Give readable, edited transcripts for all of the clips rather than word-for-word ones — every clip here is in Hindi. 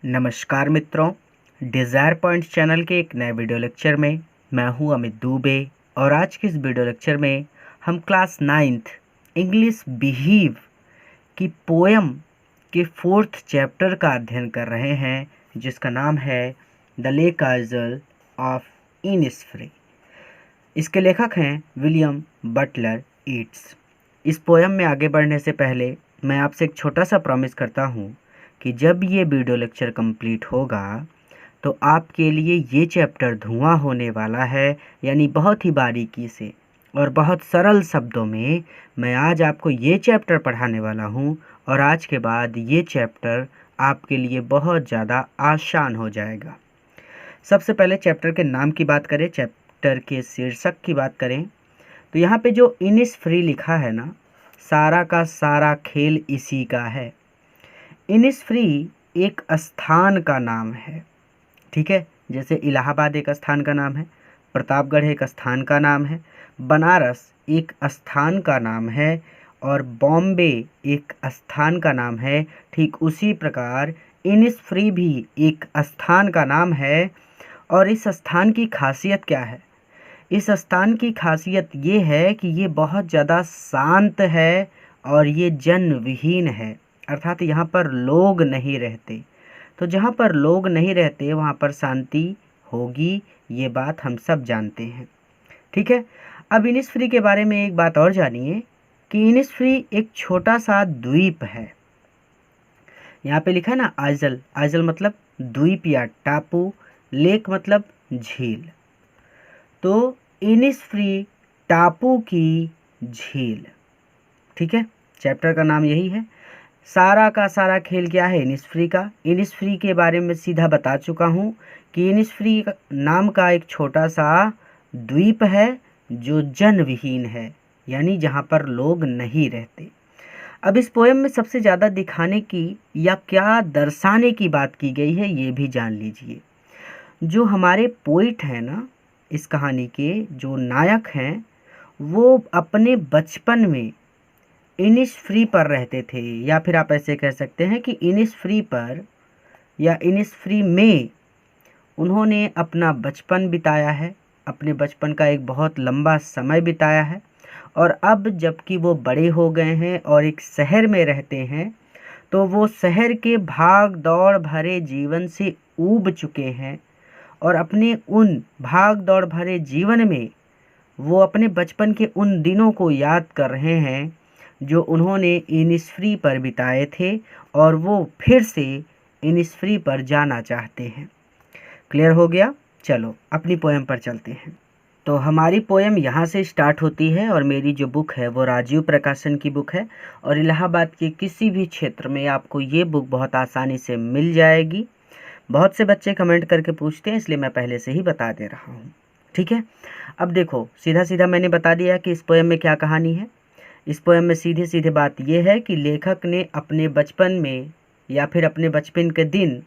नमस्कार मित्रों, डिज़ायर पॉइंट्स चैनल के एक नए वीडियो लेक्चर में मैं हूं अमित दुबे। और आज के इस वीडियो लेक्चर में हम क्लास 9th इंग्लिश बिहीव की पोएम के 4th चैप्टर का अध्ययन कर रहे हैं, जिसका नाम है the lake Aizawl of Innisfree. इसके लेखक हैं विलियम बटलर ईट्स। इस पोएम में आगे बढ़ने से पहले मैं आपसे एक छोटा सा प्रॉमिस करता हूँ कि जब ये वीडियो लेक्चर कंप्लीट होगा तो आपके लिए ये चैप्टर धुआं होने वाला है। यानी बहुत ही बारीकी से और बहुत सरल शब्दों में मैं आज आपको ये चैप्टर पढ़ाने वाला हूँ, और आज के बाद ये चैप्टर आपके लिए बहुत ज़्यादा आसान हो जाएगा। सबसे पहले चैप्टर के नाम की बात करें, चैप्टर के शीर्षक की बात करें तो यहाँ पे जो इनिसफ्री लिखा है ना, सारा का सारा खेल इसी का है। इनिसफ्री एक स्थान का नाम है, ठीक है। जैसे इलाहाबाद एक स्थान का नाम है, प्रतापगढ़ एक स्थान का नाम है, बनारस एक स्थान का नाम है, और बॉम्बे एक स्थान का नाम है। ठीक उसी प्रकार इनिसफ्री भी एक स्थान का नाम है। और इस स्थान की खासियत क्या है? इस स्थान की खासियत ये है कि ये बहुत ज़्यादा शांत है और ये जन विहीन है, अर्थात यहाँ पर लोग नहीं रहते। तो जहाँ पर लोग नहीं रहते वहाँ पर शांति होगी, ये बात हम सब जानते हैं, ठीक है। अब इनिसफ्री के बारे में एक बात और जानिए कि इनिसफ्री एक छोटा सा द्वीप है। यहाँ पे लिखा है ना आइजल, आइजल मतलब द्वीप या टापू, लेक मतलब झील। तो इनिसफ्री टापू की झील, ठीक है। चैप्टर का नाम यही है। सारा का सारा खेल क्या है? इनिसफ्री का। इनिसफ्री के बारे में सीधा बता चुका हूँ कि इनिसफ्री नाम का एक छोटा सा द्वीप है जो जनविहीन है, यानी जहाँ पर लोग नहीं रहते। अब इस पोएम में सबसे ज़्यादा दिखाने की या क्या दर्शाने की बात की गई है ये भी जान लीजिए। जो हमारे पोइट हैं ना, इस कहानी के जो नायक हैं, वो अपने बचपन में इनिसफ्री पर रहते थे, या फिर आप ऐसे कह सकते हैं कि इनिसफ्री पर या इनिसफ्री में उन्होंने अपना बचपन बिताया है, अपने बचपन का एक बहुत लंबा समय बिताया है। और अब जबकि वो बड़े हो गए हैं और एक शहर में रहते हैं, तो वो शहर के भाग दौड़ भरे जीवन से ऊब चुके हैं, और अपने उन भाग दौड़ भरे जीवन में वो अपने बचपन के उन दिनों को याद कर रहे हैं जो उन्होंने इनिसफ्री पर बिताए थे, और वो फिर से इनिसफ्री पर जाना चाहते हैं। क्लियर हो गया? चलो अपनी पोएम पर चलते हैं। तो हमारी पोएम यहाँ से स्टार्ट होती है, और मेरी जो बुक है वो राजीव प्रकाशन की बुक है, और इलाहाबाद के किसी भी क्षेत्र में आपको ये बुक बहुत आसानी से मिल जाएगी। बहुत से बच्चे कमेंट करके पूछते हैं, इसलिए मैं पहले से ही बता दे रहा हूँ, ठीक है। अब देखो, सीधा सीधा मैंने बता दिया कि इस पोएम में क्या कहानी है। इस पोएम में सीधे सीधे बात यह है कि लेखक ने अपने बचपन में या फिर अपने बचपन के दिन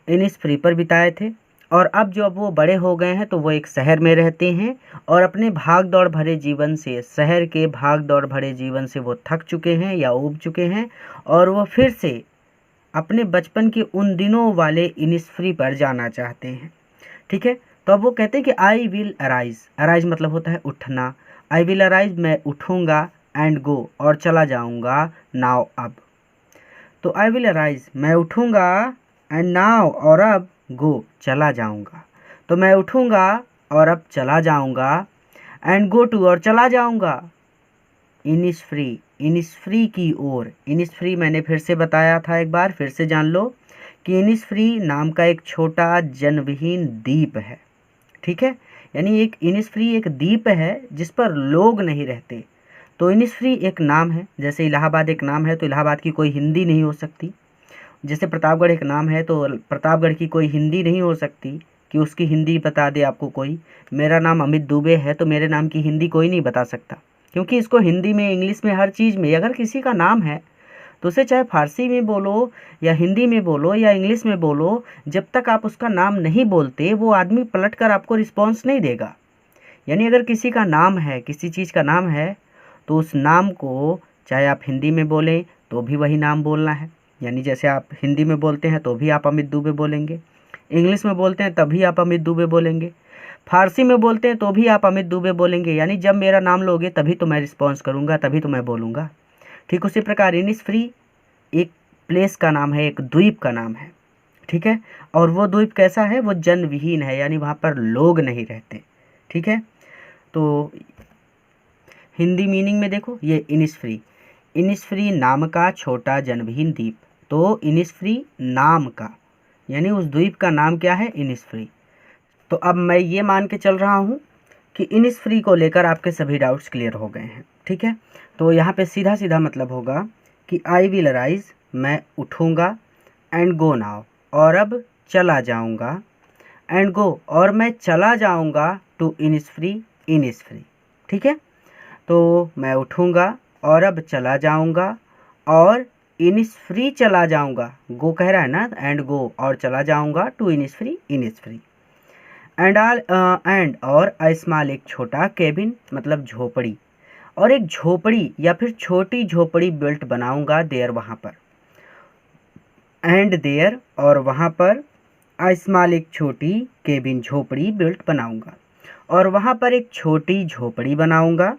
इनिसफ्री पर बिताए थे, और अब जो वो बड़े हो गए हैं तो वो एक शहर में रहते हैं, और अपने भाग दौड़ भरे जीवन से, शहर के भाग दौड़ भरे जीवन से वो थक चुके हैं या ऊब चुके हैं, और वो फिर से अपने बचपन के उन दिनों वाले इनिसफ्री पर जाना चाहते हैं, ठीक है। तो अब वो कहते हैं कि आई विल अराइज, अराइज मतलब होता है उठना। आई विल अराइज, मैं उठूँगा, एंड गो, और चला जाऊँगा, नाउ अब। तो आई विल अराइज, मैं उठूँगा, एंड नाउ, और अब, गो, चला जाऊँगा। तो मैं उठूँगा और अब चला जाऊँगा, एंड गो टू, और चला जाऊँगा, इनिसफ्री, इनिसफ्री की ओर। इनिसफ्री मैंने फिर से बताया था, एक बार फिर से जान लो कि इनिसफ्री नाम का एक छोटा जनविहीन द्वीप है, ठीक है। यानी एक इनिसफ्री एक द्वीप है जिस पर लोग नहीं रहते। तो इनिसफ्री एक नाम है, जैसे इलाहाबाद एक नाम है तो इलाहाबाद की कोई हिंदी नहीं हो सकती। जैसे प्रतापगढ़ एक नाम है तो प्रतापगढ़ की कोई हिंदी नहीं हो सकती कि उसकी हिंदी बता दे आपको कोई। मेरा नाम अमित दुबे है तो मेरे नाम की हिंदी कोई नहीं बता सकता, क्योंकि इसको हिंदी में, इंग्लिश में, हर चीज़ में अगर किसी का नाम है तो उसे चाहे फारसी में बोलो या हिंदी में बोलो या इंग्लिश में बोलो, जब तक आप उसका नाम नहीं बोलते वो आदमी पलट कर आपको रिस्पॉन्स नहीं देगा। यानी अगर किसी का नाम है, किसी चीज़ का नाम है, तो उस नाम को चाहे आप हिंदी में बोलें तो भी वही नाम बोलना है, यानी जैसे आप हिंदी में बोलते हैं तो भी आप अमित दुबे बोलेंगे, इंग्लिश में बोलते हैं तभी आप अमित दुबे बोलेंगे, फारसी में बोलते हैं तो भी आप अमित दुबे बोलेंगे। यानी जब मेरा नाम लोगे तभी तो मैं रिस्पॉन्स करूँगा, तभी तो मैं बोलूँगा। ठीक उसी प्रकार इनिसफ्री एक प्लेस का नाम है, एक द्वीप का नाम है। ठीक है, और वो द्वीप कैसा है, वो जन विहीन है, यानी वहाँ पर लोग नहीं रहते। ठीक है, तो हिंदी मीनिंग में देखो, ये इनिसफ्री, इनिसफ्री नाम का छोटा जनविहीन द्वीप। तो इनिसफ्री नाम का, यानी उस द्वीप का नाम क्या है, इनिसफ्री। तो अब मैं ये मान के चल रहा हूँ कि इनिसफ्री को लेकर आपके सभी डाउट्स क्लियर हो गए हैं। ठीक है, तो यहाँ पे सीधा सीधा मतलब होगा कि आई विल अराइज, मैं उठूँगा, एंड गो नाउ, और अब चला जाऊँगा, एंड गो, और मैं चला जाऊँगा, टू इनिसफ्री, इनिसफ्री। ठीक है, तो मैं उठूँगा और अब चला जाऊँगा और इनिसफ्री चला जाऊँगा, गो कह रहा है ना, एंड गो, और चला जाऊँगा टू इनिसफ्री, इनिसफ्री। एंड और अ स्मॉल, एक छोटा, केबिन मतलब झोपड़ी, और एक झोपड़ी या फिर छोटी झोपड़ी बिल्ट बनाऊंगा, देयर वहाँ पर, एंड देयर, और वहाँ पर, अ स्मॉल एक छोटी, केबिन झोपड़ी बिल्ट बनाऊंगा, और वहाँ पर एक छोटी झोपड़ी बनाऊंगा,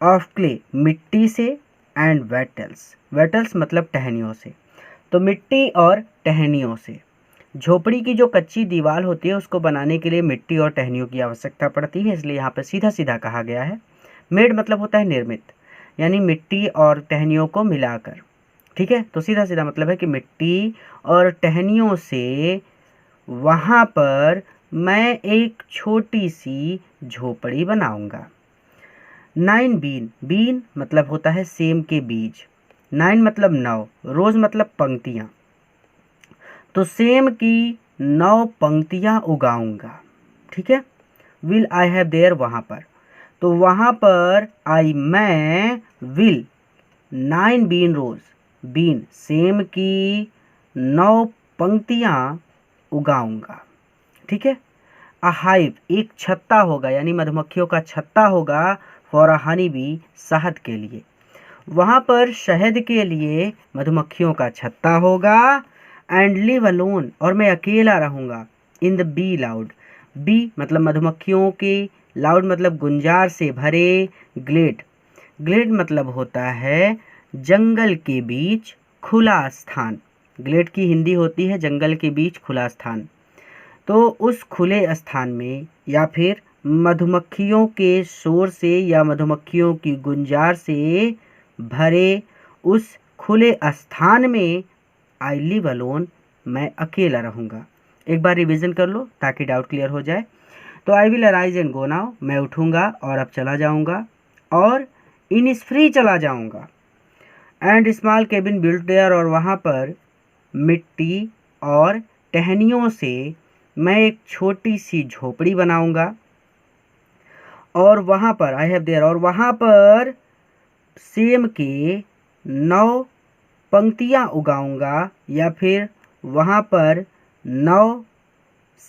ऑफ क्ले मिट्टी से, एंड वेटल्स, वेटल्स मतलब टहनियों से, तो मिट्टी और टहनियों से। झोपड़ी की जो कच्ची दीवार होती है उसको बनाने के लिए मिट्टी और टहनियों की आवश्यकता पड़ती है, इसलिए यहाँ पर सीधा सीधा कहा गया है। मेड मतलब होता है निर्मित, यानी मिट्टी और टहनियों को मिलाकर। ठीक है, तो सीधा सीधा मतलब है कि मिट्टी और टहनियों से वहाँ पर मैं एक छोटी सी झोपड़ी बनाऊंगा। 9 बीन, बीन मतलब होता है सेम के बीज, 9 मतलब 9, रोज मतलब पंक्तियाँ, तो सेम की 9 पंक्तियाँ उगाऊंगा। ठीक है, विल आई हैव देयर, वहाँ पर, तो वहाँ पर आई मैं विल 9 बीन रोज, बीन सेम की 9 पंक्तियाँ उगाऊंगा। ठीक है, अ हाइव एक छत्ता होगा, यानी मधुमक्खियों का छत्ता होगा, फॉर अ हनी बी शहद के लिए, वहाँ पर शहद के लिए मधुमक्खियों का छत्ता होगा, एंड लिव अलोन, और मैं अकेला रहूँगा, in the bee loud, bee मतलब मधुमक्खियों के, लाउड मतलब गुंजार से भरे, ग्लेड, ग्लेड मतलब होता है जंगल के बीच खुला स्थान, ग्लेड की हिंदी होती है जंगल के बीच खुला स्थान। तो उस खुले स्थान में या फिर मधुमक्खियों के शोर से या मधुमक्खियों की गुंजार से भरे उस खुले स्थान में आई लिव अलोन, मैं अकेला रहूँगा। एक बार रिवीजन कर लो ताकि डाउट क्लियर हो जाए। तो I will arise and go now, मैं उठूँगा और अब चला जाऊँगा, और इनिसफ्री चला जाऊँगा, and small cabin built there, और वहाँ पर मिट्टी और टहनियों से मैं एक छोटी सी झोपड़ी बनाऊँगा, और वहाँ पर आई हैव देयर, और वहाँ पर सेम के 9 पंक्तियाँ उगाऊंगा, या फिर वहाँ पर 9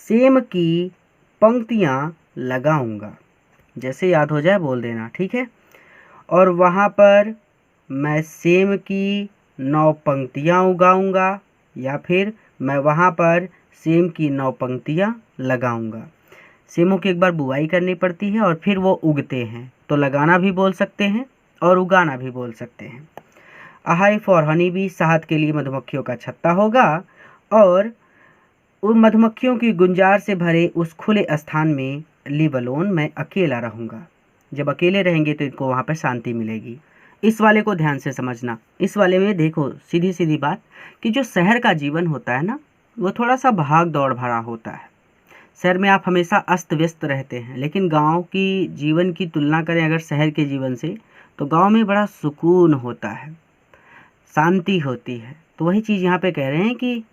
सेम की पंक्तियाँ लगाऊंगा। जैसे याद हो जाए बोल देना, ठीक है। और वहाँ पर मैं सेम की 9 पंक्तियाँ उगाऊंगा, या फिर मैं वहाँ पर सेम की 9 पंक्तियाँ लगाऊंगा। सेमों की एक बार बुआई करनी पड़ती है और फिर वो उगते हैं, तो लगाना भी बोल सकते हैं और उगाना भी बोल सकते हैं। अ हाइव फॉर हनी बी, शहद के लिए मधुमक्खियों का छत्ता होगा, और उन मधुमक्खियों की गुंजार से भरे उस खुले स्थान में लिव अलोन, मैं अकेला रहूँगा। जब अकेले रहेंगे तो इनको वहाँ पर शांति मिलेगी। इस वाले को ध्यान से समझना। इस वाले में देखो सीधी सीधी बात कि जो शहर का जीवन होता है ना, वो थोड़ा सा भाग दौड़ भरा होता है। शहर में आप हमेशा अस्त व्यस्त रहते हैं, लेकिन गांव की जीवन की तुलना करें अगर शहर के जीवन से, तो गांव में बड़ा सुकून होता है, शांति होती है। तो वही चीज़ यहाँ पे कह रहे हैं कि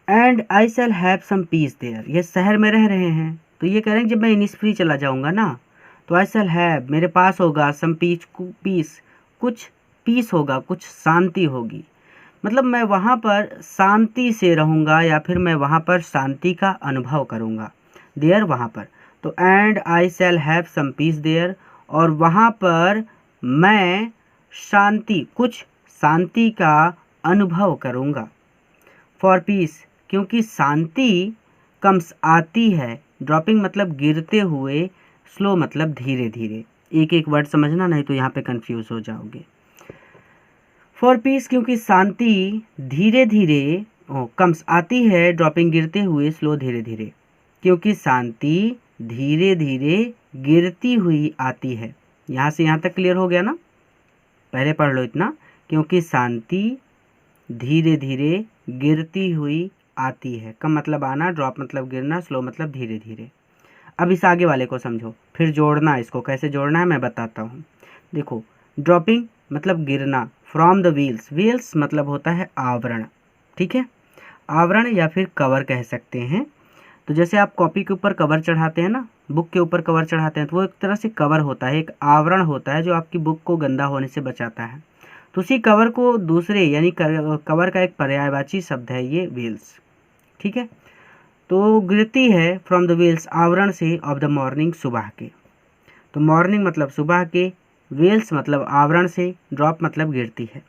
and I shall have some peace there, ये शहर में रह रहे हैं तो ये कह रहे हैं जब मैं इनिसफ्री चला जाऊँगा ना, तो आई शैल हैव, मेरे पास होगा, सम पीस, कुछ पीस होगा, कुछ शांति होगी, मतलब मैं वहाँ पर शांति से रहूँगा, या फिर मैं वहाँ पर शांति का अनुभव करूँगा। देयर वहाँ पर, तो and I shall have some peace there, और वहाँ पर मैं शांति, कुछ शांति का अनुभव करूँगा। फॉर पीस क्योंकि शांति कम्स आती है, ड्रॉपिंग मतलब गिरते हुए, स्लो मतलब धीरे धीरे। एक एक वर्ड समझना, नहीं तो यहाँ पे कंफ्यूज हो जाओगे। फॉर पीस क्योंकि शांति धीरे धीरे कम्स आती है, ड्रॉपिंग गिरते हुए, स्लो धीरे धीरे। क्योंकि शांति धीरे धीरे गिरती हुई आती है। यहाँ से यहाँ तक क्लियर हो गया ना? पहले पढ़ लो इतना, क्योंकि शांति धीरे धीरे गिरती हुई आती है। कम मतलब आना, ड्रॉप मतलब गिरना, स्लो मतलब धीरे धीरे। अब इस आगे वाले को समझो, फिर जोड़ना, इसको कैसे जोड़ना है मैं बताता हूँ। देखो, ड्रॉपिंग मतलब गिरना, फ्रॉम द व्हील्स, व्हील्स मतलब होता है आवरण, ठीक है, आवरण या फिर कवर कह सकते हैं। तो जैसे आप कॉपी के ऊपर कवर चढ़ाते हैं ना, बुक के ऊपर कवर चढ़ाते हैं, तो वो एक तरह से कवर होता है, एक आवरण होता है जो आपकी बुक को गंदा होने से बचाता है। तो उसी कवर को दूसरे यानी कवर का एक पर्यायवाची शब्द है ये व्हील्स, ठीक है। तो गिरती है फ्रॉम द व्हील्स, आवरण से, ऑफ द मॉर्निंग, सुबह के। तो मॉर्निंग मतलब सुबह के, व्हील्स मतलब आवरण से, ड्रॉप मतलब गिरती है।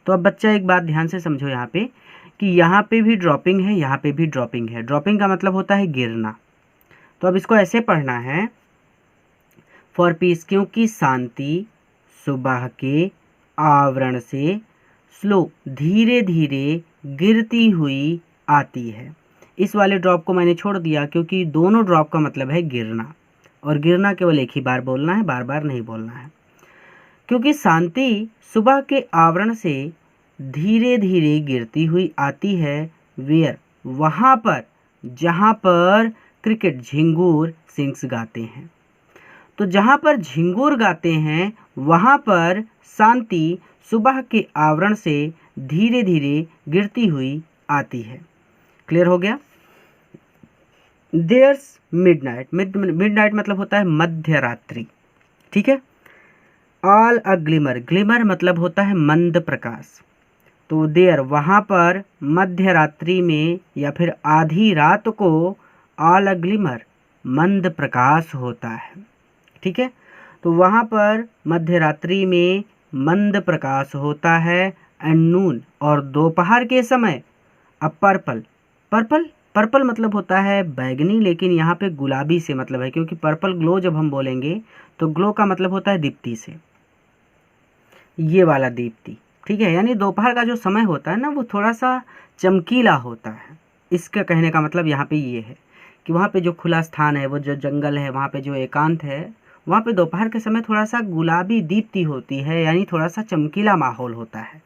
तो अब बच्चा एक बात ध्यान से समझो यहाँ पे, कि यहाँ पे भी ड्रॉपिंग है, यहाँ पे भी ड्रॉपिंग है। ड्रॉपिंग का मतलब होता है गिरना। तो अब इसको ऐसे पढ़ना है, फॉर पीस क्योंकि शांति सुबह के आवरण से, स्लो धीरे धीरे गिरती हुई आती है। इस वाले ड्रॉप को मैंने छोड़ दिया क्योंकि दोनों ड्रॉप का मतलब है गिरना, और गिरना केवल एक ही बार बोलना है, बार बार नहीं बोलना है। क्योंकि शांति सुबह के आवरण से धीरे धीरे गिरती हुई आती है, वेयर वहाँ पर जहाँ पर क्रिकेट झिंगूर सिंग्स गाते हैं। तो जहाँ पर झिंगूर गाते हैं वहाँ पर शांति सुबह के आवरण से धीरे धीरे गिरती हुई आती है। क्लियर हो गया? देयर्स मिडनाइट, मिडनाइट मतलब होता है मध्य रात्रि, ठीक है। ऑल अ ग्लिमर, ग्लिमर मतलब होता है मंद प्रकाश। तो देयर वहाँ पर, मध्य रात्रि में या फिर आधी रात को, ऑल अ ग्लिमर मंद प्रकाश होता है, ठीक है। तो वहाँ पर मध्य रात्रि में मंद प्रकाश होता है। एंड नून और दोपहर के समय, अ पर्पल, पर्पल पर्पल मतलब होता है बैगनी, लेकिन यहाँ पे गुलाबी से मतलब है, क्योंकि पर्पल ग्लो जब हम बोलेंगे तो ग्लो का मतलब होता है दीप्ति से, ये वाला दीप्ति, ठीक है। यानी दोपहर का जो समय होता है ना, वो थोड़ा सा चमकीला होता है। इसका कहने का मतलब यहाँ पे ये है कि वहाँ पे जो खुला स्थान है, वो जो जंगल है, वहाँ पे जो एकांत है, वहाँ पे दोपहर के समय थोड़ा सा गुलाबी दीप्ति होती है, यानी थोड़ा सा चमकीला माहौल होता है,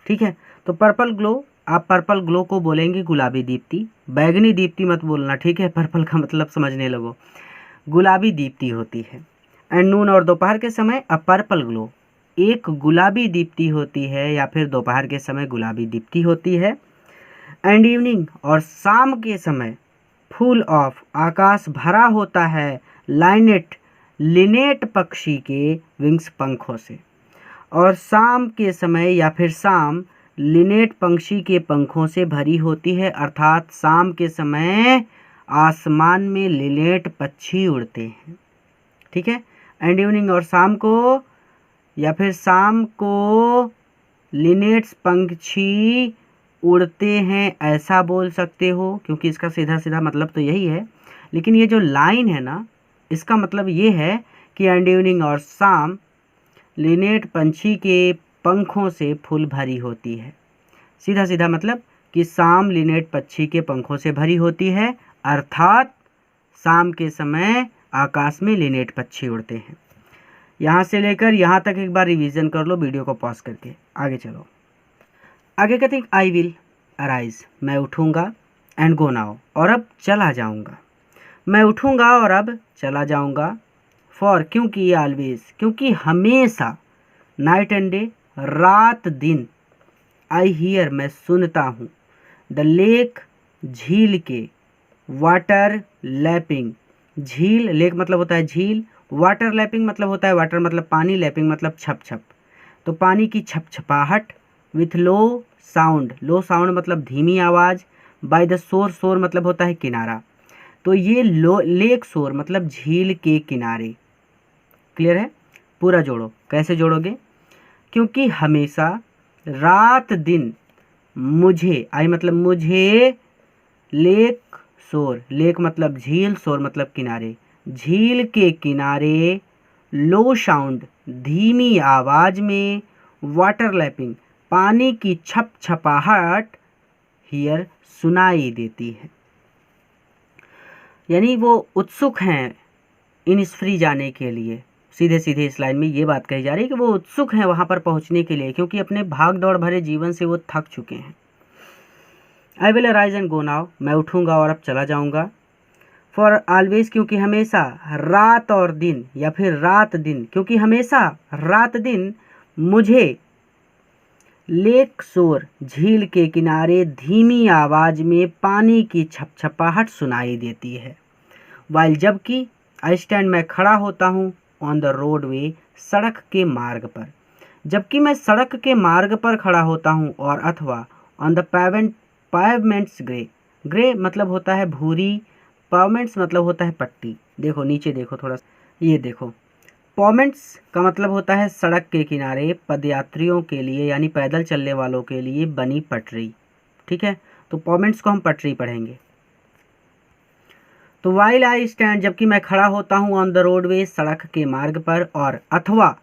ठीक है। तो पर्पल ग्लो, आप पर्पल ग्लो को बोलेंगे गुलाबी दीप्ति, बैगनी दीप्ति मत बोलना, ठीक है। पर्पल का मतलब समझने लगो, गुलाबी दीप्ति होती है। एंड नून और दोपहर के समय, अ पर्पल ग्लो, एक गुलाबी दीप्ति होती है, या फिर दोपहर के समय गुलाबी दीप्ति होती है। एंड इवनिंग और शाम के समय, फुल ऑफ आकाश भरा होता है, लाइनेट लिनेट पक्षी के विंग्स पंखों से। और शाम के समय या फिर शाम लिनेट पक्षी के पंखों से भरी होती है, अर्थात शाम के समय आसमान में लिनेट पक्षी उड़ते हैं, ठीक है। एंड इवनिंग और शाम को या फिर शाम को लिनेट्स पंछी उड़ते हैं, ऐसा बोल सकते हो, क्योंकि इसका सीधा सीधा मतलब तो यही है। लेकिन ये जो लाइन है ना, इसका मतलब ये है कि एंड इवनिंग और शाम लिनेट पंछी के पंखों से फुल भरी होती है। सीधा सीधा मतलब कि शाम लिनेट पक्षी के पंखों से भरी होती है, अर्थात शाम के समय आकाश में लिनेट पक्षी उड़ते हैं। यहाँ से लेकर यहाँ तक एक बार रिवीजन कर लो वीडियो को पॉज करके, आगे चलो। आगे कहते हैं आई विल अराइज, मैं उठूँगा, एंड गो नाउ और अब चला जाऊँगा। मैं उठूँगा और अब चला जाऊँगा। फॉर क्योंकि, ऑलवेज क्योंकि हमेशा, नाइट एंड डे रात दिन, आई हियर मैं सुनता हूँ, द लेक झील के, वाटर लैपिंग झील, लेक मतलब होता है झील, वाटर लैपिंग मतलब होता है, वाटर मतलब पानी, लैपिंग मतलब छप छप, तो पानी की छप छपाहट। With low sound, low sound मतलब धीमी आवाज़। बाय द शोर, शोर मतलब होता है किनारा, तो ये लो लेक शोर मतलब झील के किनारे। क्लियर है? पूरा जोड़ो, कैसे जोड़ोगे? क्योंकि हमेशा रात दिन मुझे, आई मतलब मुझे, लेक शोर, लेक मतलब झील, शोर मतलब किनारे, झील के किनारे, लो साउंड धीमी आवाज में, वाटर लैपिंग पानी की छप छपाहट, हियर सुनाई देती है। यानी वो उत्सुक हैं इनिस्फ्री जाने के लिए। सीधे सीधे इस लाइन में ये बात कही जा रही है कि वो उत्सुक हैं वहाँ पर पहुँचने के लिए, क्योंकि अपने भाग दौड़ भरे जीवन से वो थक चुके हैं। I will arise and go now, मैं उठूँगा और अब चला जाऊँगा। फॉर ऑलवेज, क्योंकि हमेशा, रात और दिन या फिर रात दिन, क्योंकि हमेशा रात दिन, मुझे, लेक शोर झील के किनारे धीमी आवाज़ में पानी की छपछपाहट सुनाई देती है। वाइल जबकि, आई स्टैंड मैं खड़ा होता हूँ, ऑन द रोडवे सड़क के मार्ग पर, जबकि मैं सड़क के मार्ग पर खड़ा होता हूँ, और अथवा ऑन द पावेमेंट्स ग्रे, ग्रे मतलब होता है भूरी, पावेमेंट्स मतलब होता है पट्टी। देखो नीचे देखो थोड़ा, ये देखो पावेमेंट्स का मतलब होता है सड़क के किनारे पदयात्रियों के लिए यानी पैदल चलने वालों के लिए बनी पटरी। ठीक है, तो पावेमेंट्स को हम पटरी पढ़ेंगे। तो वाइल आई स्टैंड, जबकि मैं खड़ा होता हूँ, ऑन द रोडवे सड़क के मार्ग पर, और अथवा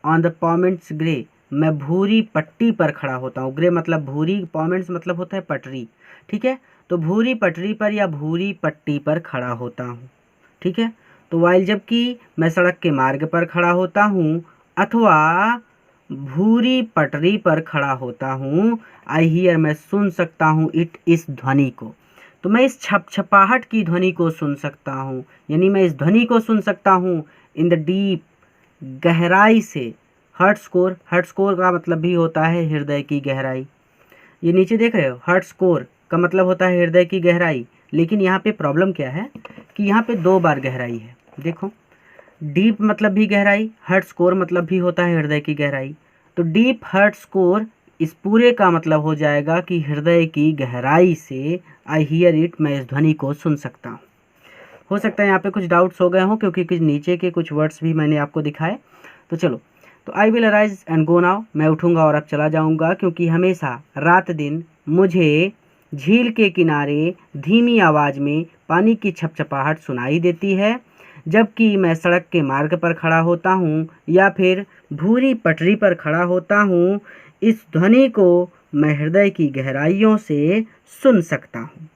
ऑन द पावेमेंट्स ग्रे, मैं भूरी पट्टी पर खड़ा होता हूँ। ग्रे मतलब भूरी, पावेमेंट्स मतलब होता है पटरी। ठीक है, तो भूरी पटरी पर या भूरी पट्टी पर खड़ा होता हूँ। ठीक है, तो वाइल जबकि मैं सड़क के मार्ग पर खड़ा होता हूँ, अथवा भूरी पटरी पर खड़ा होता हूँ, आई हियर मैं सुन सकता हूँ, इट इस ध्वनि को, तो मैं इस छपछपाहट की ध्वनि को सुन सकता हूँ, यानी मैं इस ध्वनि को सुन सकता हूँ इन द डीप, गहराई से। हर्ट स्कोर, हर्ट स्कोर का मतलब भी होता है हृदय की गहराई। ये नीचे देख रहे हो, हर्ट स्कोर का मतलब होता है हृदय की गहराई, लेकिन यहाँ पे प्रॉब्लम क्या है कि यहाँ पे 2 बार गहराई है। देखो, डीप मतलब भी गहराई, हर्ट स्कोर मतलब भी होता है हृदय की गहराई, तो डीप हर्ट स्कोर इस पूरे का मतलब हो जाएगा कि हृदय की गहराई से, आई हियर इट, मैं इस ध्वनि को सुन सकता हूँ। हो सकता है यहाँ पे कुछ डाउट्स हो गए हों, क्योंकि कुछ नीचे के कुछ वर्ड्स भी मैंने आपको दिखाए। तो चलो, तो I will arise and go now, मैं उठूँगा और अब चला जाऊँगा, क्योंकि हमेशा रात दिन, मुझे, झील के किनारे धीमी आवाज़ में पानी की छपछपाहट सुनाई देती है, जबकि मैं सड़क के मार्ग पर खड़ा होता हूँ या फिर भूरी पटरी पर खड़ा होता हूँ, इस ध्वनि को मैं हृदय की गहराइयों से सुन सकता हूँ।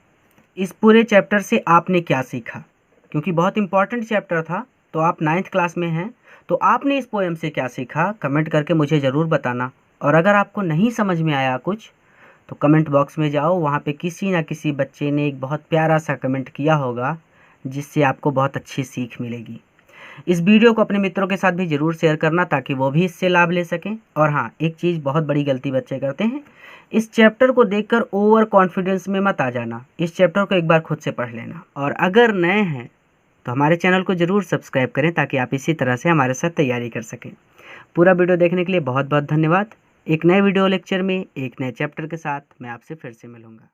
इस पूरे चैप्टर से आपने क्या सीखा? क्योंकि बहुत इंपॉर्टेंट चैप्टर था, तो आप 9th क्लास में हैं, तो आपने इस पोएम से क्या सीखा कमेंट करके मुझे ज़रूर बताना। और अगर आपको नहीं समझ में आया कुछ, तो कमेंट बॉक्स में जाओ, वहाँ पे किसी ना किसी बच्चे ने एक बहुत प्यारा सा कमेंट किया होगा, जिससे आपको बहुत अच्छी सीख मिलेगी। इस वीडियो को अपने मित्रों के साथ भी ज़रूर शेयर करना, ताकि वो भी इससे लाभ ले सकें। और हाँ, एक चीज़ बहुत बड़ी गलती बच्चे करते हैं, इस चैप्टर को देखकर ओवर कॉन्फिडेंस में मत आ जाना। इस चैप्टर को एक बार खुद से पढ़ लेना, और अगर नए हैं तो हमारे चैनल को ज़रूर सब्सक्राइब करें, ताकि आप इसी तरह से हमारे साथ तैयारी कर सकें। पूरा वीडियो देखने के लिए बहुत बहुत धन्यवाद। एक नए वीडियो लेक्चर में एक नए चैप्टर के साथ मैं आपसे फिर से मिलूँगा।